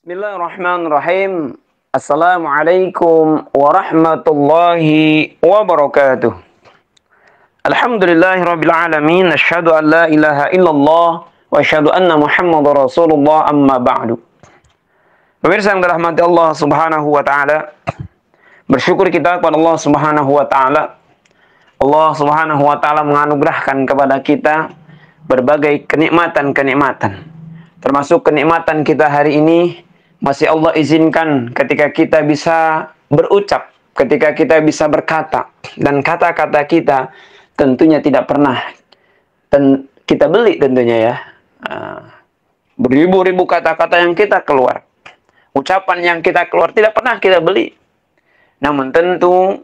Bismillahirrahmanirrahim. Assalamualaikum warahmatullahi wabarakatuh. Alhamdulillahirabbil alamin. Asyhadu an la ilaha illallah wa asyhadu anna Muhammadar Rasulullah, amma ba'du. Pemirsa yang dirahmati Allah Subhanahu wa taala, bersyukur kita kepada Allah Subhanahu wa taala. Allah Subhanahu wa taala menganugerahkan kepada kita berbagai kenikmatan-kenikmatan. Termasuk kenikmatan kita hari ini masih Allah izinkan ketika kita bisa berucap, ketika kita bisa berkata, dan kata-kata kita tentunya tidak pernah kita beli tentunya ya. Beribu-ribu kata-kata yang kita keluar, ucapan yang kita keluar tidak pernah kita beli. Namun tentu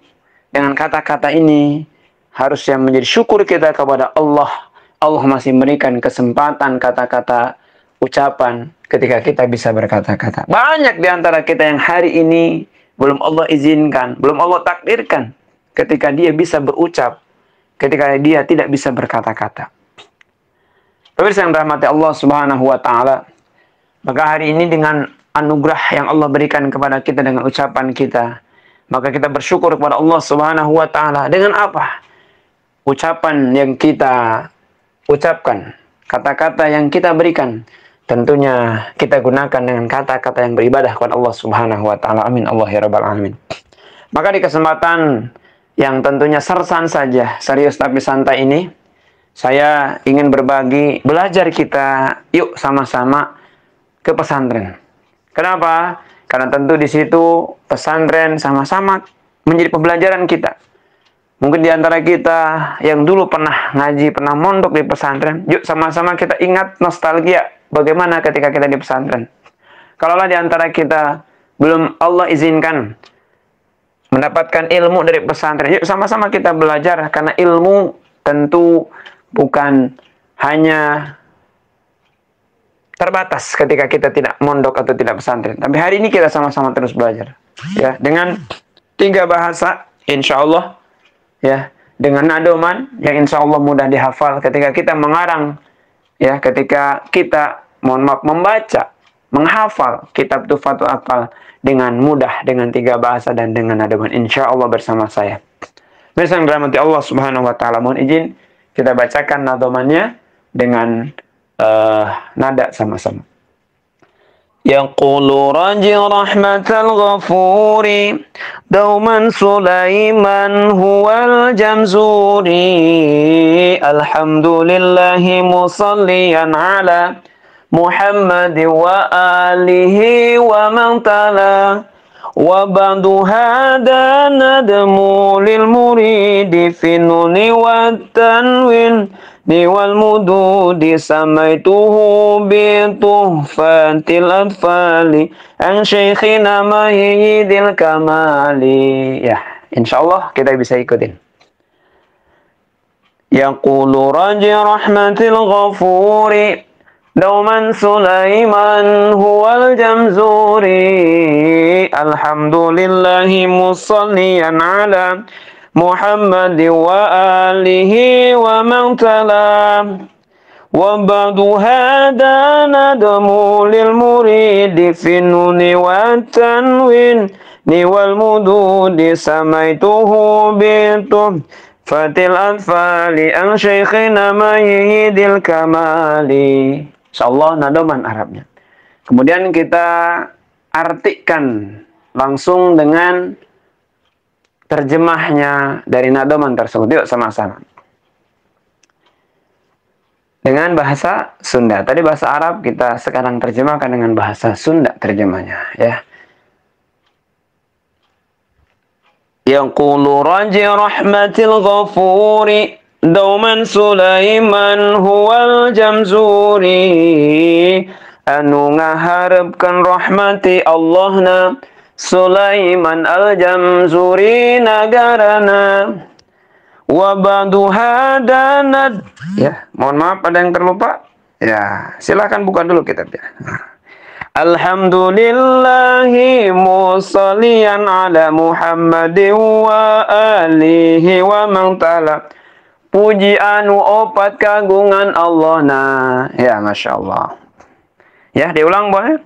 dengan kata-kata ini harus yang menjadi syukur kita kepada Allah. Allah masih memberikan kesempatan kata-kata ucapan ketika kita bisa berkata-kata. Banyak di antara kita yang hari ini belum Allah izinkan, belum Allah takdirkan ketika dia bisa berucap, ketika dia tidak bisa berkata-kata. Pemirsa yang dirahmati Allah Subhanahu wa taala, maka hari ini dengan anugerah yang Allah berikan kepada kita dengan ucapan kita, maka kita bersyukur kepada Allah Subhanahu wa taala dengan apa? Ucapan yang kita ucapkan, kata-kata yang kita berikan, tentunya kita gunakan dengan kata-kata yang beribadah kepada Allah Subhanahu wa taala. Amin Allah ya rabbal alamin. Maka di kesempatan yang tentunya sersan saja, serius tapi santai ini, saya ingin berbagi, belajar kita yuk sama-sama ke pesantren. Kenapa? Karena tentu di situ pesantren sama-sama menjadi pembelajaran kita. Mungkin di antara kita yang dulu pernah ngaji, pernah mondok di pesantren, yuk sama-sama kita ingat nostalgia bagaimana ketika kita di pesantren. Kalaulah di antara kita belum Allah izinkan mendapatkan ilmu dari pesantren, yuk sama-sama kita belajar, karena ilmu tentu bukan hanya terbatas ketika kita tidak mondok atau tidak pesantren. Tapi hari ini kita sama-sama terus belajar. Ya, dengan 3 bahasa, insya Allah, ya, dengan nadoman yang insya Allah mudah dihafal ketika kita mengarang, ya, ketika kita membaca, menghafal kitab Tuhfatul Athfal dengan mudah, dengan 3 bahasa dan dengan nadoman, insya Allah bersama saya. Bersama dirahmati Allah Subhanahu wa taala, mohon izin kita bacakan nadomannya dengan nada sama-sama. Yaqulu raji rahmatal ghafuri dauman Sulaiman huwal jamzuri alhamdulillahi musalliyan ala Muhammad wa alihi wa man tala wa ba'du hada nadmu lil muridi fi nuni wa tanwin wal mududi samaituhu bi tuhfatil atfali an syekhina mayyidil kamali. Ya, insyaallah kita bisa ikutin. Yaqulu raji rahmatil ghafuri dauman Sulaiman huwal jamzuri alhamdulillahi musalliyan ala Muhammad wa alihi wa man tala wa ba'du hada nadmu lil muridi fi nuni wa tanwin wal mududi samaituhu bi tuhfatil atfali an syekhina mayyidil kamali. Insyaallah nadoman Arabnya. Kemudian kita artikan langsung dengan terjemahnya dari nadoman tersebut. Yuk sama-sama. Dengan bahasa Sunda. Tadi bahasa Arab, kita sekarang terjemahkan dengan bahasa Sunda terjemahnya, ya. Yaqulu raji rahmatil ghafuri dauman Sulaiman huwal jamzuri anu ngaharepkeun rahmati Allahna Sulaiman al-Jamzuri nagarana wa ba'du hadanad. Ya, mohon maaf ada yang terlupa. Ya, silahkan buka dulu kitabnya. Alhamdulillahi musalliyan ala Muhammadin wa alihi wa man tala. Puji anu opat kagungan Allah na. Ya, Masya Allah. Ya, diulang boleh.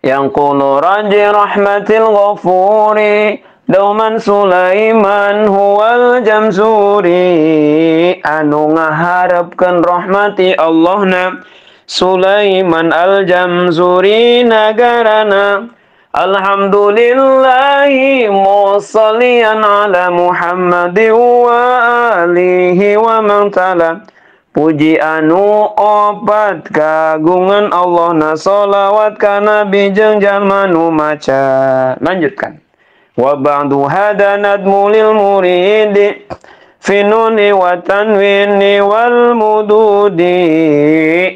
Yanqulu raji rahmatil ghafuri dauman Sulaiman huwal jamzuri. Anu ngaharapkeun rahmati Allahna Sulaiman al-Jamzuri nagarana. Alhamdulillahi musallian ala Muhammadin wa alihi wa man tala. Puji anu obat kagungan Allah na solawat ka nabi jeung jalma nu maca. Lanjutkan. Wa ba'du hada nadmu lil muridi finuni wa tanwini wal mududi.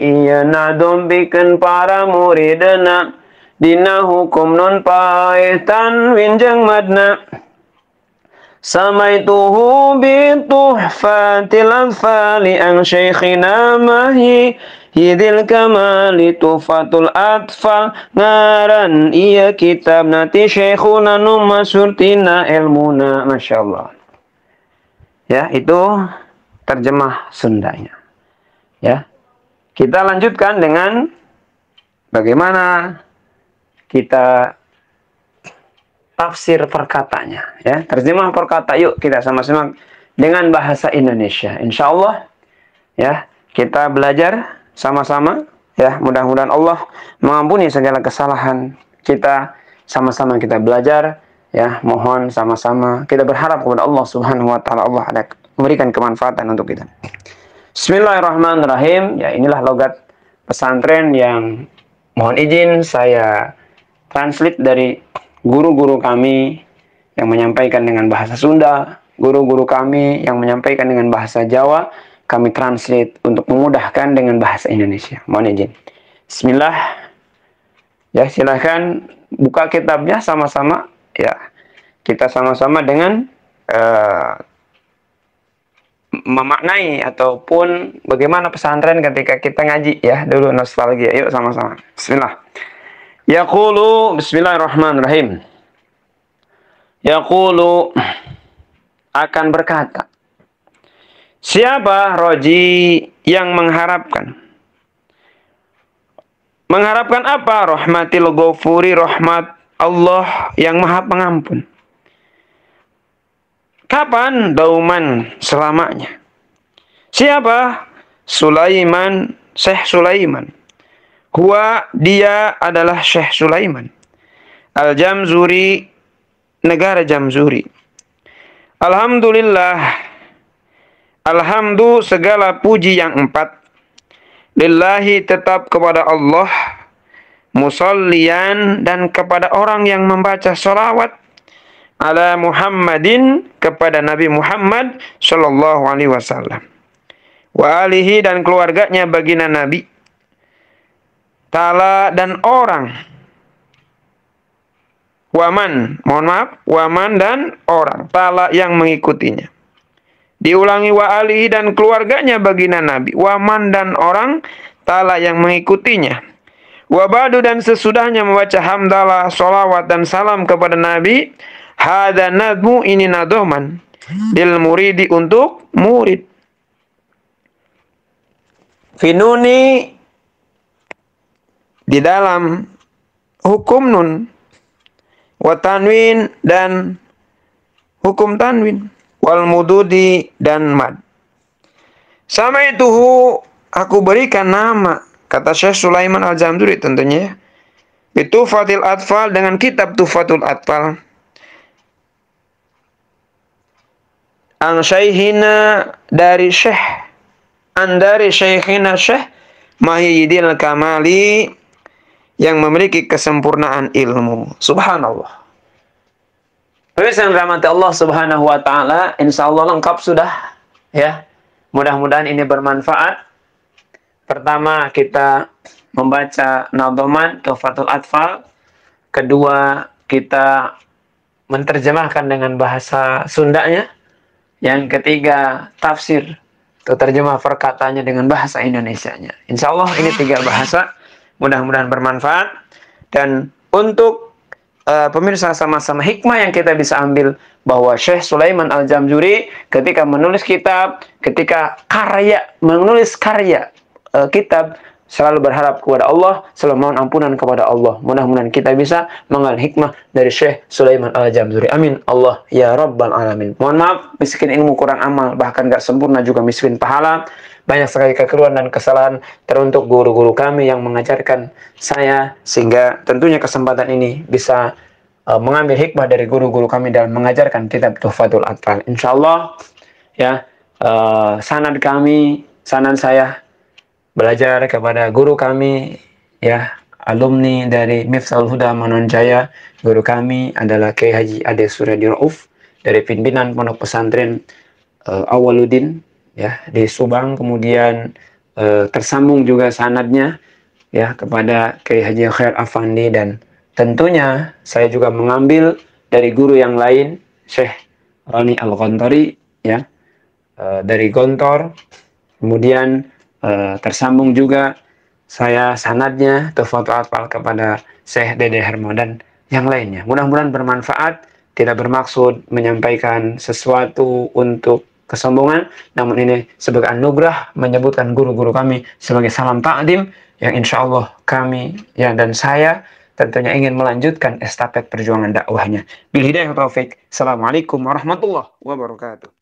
Iya nadom bikin para muridena dina hukum nun paeh tanwin jeung madna. Samaituhu bituhfatil atfali an syekhina mahi hidil kamali tuhfatul atfal. Ngaran iya kitab nati syekhuna nu masurtina ilmuna. Masya Allah. Ya, itu terjemah Sundanya. Ya, kita lanjutkan dengan bagaimana kita tafsir perkatanya. Ya, terjemah perkata. Yuk kita sama-sama dengan bahasa Indonesia. Insya Allah, ya, kita belajar sama-sama. Ya, mudah-mudahan Allah mengampuni segala kesalahan kita. Sama-sama kita belajar. Ya, mohon sama-sama kita berharap kepada Allah Subhanahu wa taala Allah ada memberikan kemanfaatan untuk kita. Bismillahirrahmanirrahim. Ya, inilah logat pesantren yang mohon izin saya translate dari guru-guru kami yang menyampaikan dengan bahasa Sunda, guru-guru kami yang menyampaikan dengan bahasa Jawa, kami translate untuk memudahkan dengan bahasa Indonesia. Mohon izin. Bismillah. Ya, silahkan buka kitabnya sama-sama. Ya, kita sama-sama dengan memaknai ataupun bagaimana pesantren ketika kita ngaji. Ya, dulu nostalgia. Yuk sama-sama. Bismillah. Yaqulu, bismillahirrahmanirrahim. Yaqulu, akan berkata. Siapa roji yang mengharapkan? Mengharapkan apa? Rahmatil ghafuri, rahmat Allah yang maha pengampun. Kapan? Dauman, selamanya. Siapa? Sulaiman, Syekh Sulaiman. Huwa, dia adalah Syekh Sulaiman Al-Jamzuri, negara Jamzuri. Alhamdulillah, alhamdu segala puji yang empat. Lillahi tetap kepada Allah. Musallian dan kepada orang yang membaca salawat. Ala Muhammadin kepada Nabi Muhammad sallallahu alaihi wasallam. Wa alihi dan keluarganya baginda Nabi. Tala dan orang. Waman, mohon maaf, waman dan orang. Tala yang mengikutinya. Diulangi wa alihi dan keluarganya baginda Nabi. Waman dan orang. Tala yang mengikutinya. Wabadu dan sesudahnya membaca hamdalah, sholawat dan salam kepada Nabi. Hada nadmu, ini nadoman. Dil muridi untuk murid. Finuni di dalam hukum nun, wa tanwin dan hukum tanwin, wal mududi dan mad. Sama itu aku berikan nama, kata Syekh Sulaiman Al-Jamzuri tentunya, Bitufatil Atfal dengan kitab Tufatul Atfal. An Syaikhina dari Syekh, dari Syekhina Syekh Mahiyidil Kamali yang memiliki kesempurnaan ilmu. Subhanallah. Pemirsa yang dirahmati Allah Subhanahu wa taala, insyaallah lengkap sudah ya. Mudah-mudahan ini bermanfaat. Pertama kita membaca nadhaman Tufatul Atfal. Kedua kita menerjemahkan dengan bahasa Sundanya. Yang ketiga tafsir atau terjemah perkataannya dengan bahasa Indonesianya. Insyaallah ini 3 bahasa. Mudah-mudahan bermanfaat. Dan untuk pemirsa sama-sama hikmah yang kita bisa ambil bahwa Syekh Sulaiman Al-Jamzuri ketika menulis kitab, ketika menulis karya kitab selalu berharap kepada Allah, selalu mohon ampunan kepada Allah. Mudah-mudahan kita bisa mengambil hikmah dari Syekh Sulaiman Al-Jamzuri. Amin. Allah ya Rabbal Alamin. Mohon maaf, miskin ilmu, kurang amal, bahkan gak sempurna, juga miskin pahala. Banyak sekali kekeliruan dan kesalahan teruntuk guru-guru kami yang mengajarkan saya, sehingga tentunya kesempatan ini bisa mengambil hikmah dari guru-guru kami dalam mengajarkan kitab Tuhfatul Atfal. Insyaallah ya, sanad saya belajar kepada guru kami, ya, alumni dari Miftaul Huda Manonjaya. Guru kami adalah Kiai Haji Ade Suryadi Rauf dari pimpinan Pondok Pesantren Awaludin, ya, di Subang. Kemudian tersambung juga sanadnya, ya, kepada Kiai Haji Khair Afandi, dan tentunya saya juga mengambil dari guru yang lain, Syekh Roni Al-Ghantari, ya, dari Gontor. Kemudian tersambung juga saya sanadnya Tuhfatul Atfal kepada Syekh Dede Hermo dan yang lainnya. Mudah-mudahan bermanfaat, tidak bermaksud menyampaikan sesuatu untuk kesombongan, namun ini sebagai anugerah menyebutkan guru-guru kami sebagai salam takdim yang insya Allah kami, ya, dan saya tentunya ingin melanjutkan estafet perjuangan dakwahnya. Bil hidayah taufik. Assalamualaikum warahmatullahi wabarakatuh.